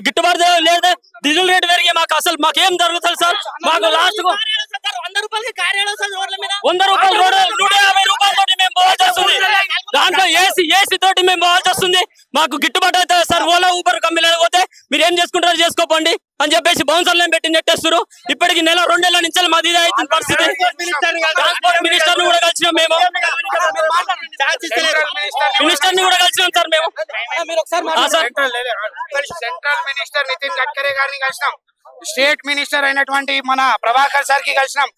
గిట్టుబాటు లేదు, diesel rate పెరిగి మాకేం జరుగుతుంది సార్? మాకు లాస్ట్ 100 రూపాయలు రోడ్ 150 రూపాయలతోటి మేము పోవాల్సి వస్తుంది. దాంట్లో ఏసీ తోటి మేము పోవాల్సి వస్తుంది. మాకు గిట్టుబాటు అవుతుంది సార్. ఓలా ఊబర్ కంపెనీలో పోతే మీరు ఏం చేసుకుంటారో చేసుకోండి అని చెప్పేసి బౌన్సర్లను పెట్టి నెట్టేస్తారు. ఇప్పటికి నెల 2 నెలల నుంచి మాది ఇదే అవుతుంది పరిస్థితి. ట్రాన్స్పోర్ట్ మినిస్టర్ ని కూడా కలిసినాం మేము, మినిస్టర్ ని కూడా కలిసినాం సార్ మేము. సెంట్రల్ మినిస్టర్ నితిన్ గడ్కరీ గారిని కలిసినాం, స్టేట్ మినిస్టర్ అయినటువంటి మన ప్రభాకర్ సార్ కి కలిసినాం,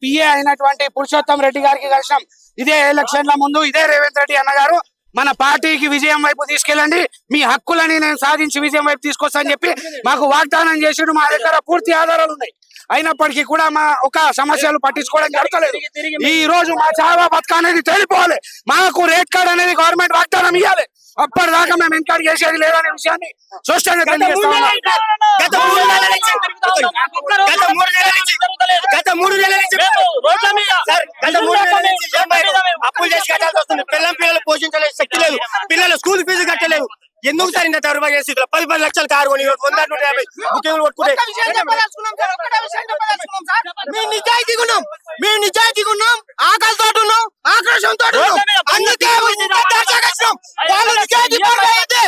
పిఏ అయినటువంటి పురుషోత్తం రెడ్డి గారికి కలిసినాం. ఇదే ఎలక్షన్ల ముందు ఇదే రేవంత్ రెడ్డి అన్న గారు మన పార్టీకి విజయం వైపు తీసుకెళ్ళండి, మీ హక్కులని నేను సాధించి విజయం వైపు తీసుకొస్తా అని చెప్పి మాకు వాగ్దానం చేసిండు. మా దగ్గర పూర్తి ఆధారాలు ఉన్నాయి. అయినప్పటికీ కూడా మా ఒక సమస్యలు పట్టించుకోవడం జరగలేదు. ఈ రోజు మా చావా బతుక అనేది తేలిపోవాలి. మాకు రేట్ కార్డ్ అనేది గవర్నమెంట్ వాగ్దానం ఇవ్వాలి. అప్పటిదాకా మేము ఎన్కరేజ్ చేసేది లేదనే విషయాన్ని స్పష్టంగా తెలియజేస్తా ఉన్నాం. గత 3 నెలల నుంచి అప్పులు చేసి కట్టాల్సి వస్తుంది. పిల్లలు పోషించలేదు, శక్తి లేదు, పిల్లలు స్కూల్ ఫీజు కట్టలేదు. ఎందుకు సార్ ఇంత దౌర్భాగ్య స్థితిలో 10 లక్షలు కారు కొని 100 150 బుకింగ్లు కొట్టుకుంటే మేము నిజాయితీగా ఉన్నాం, ఆకలితో ఉన్నాం, ఆక్రోషంతో అందుకే వాళ్ళు నిజాయితీ పడలేదు.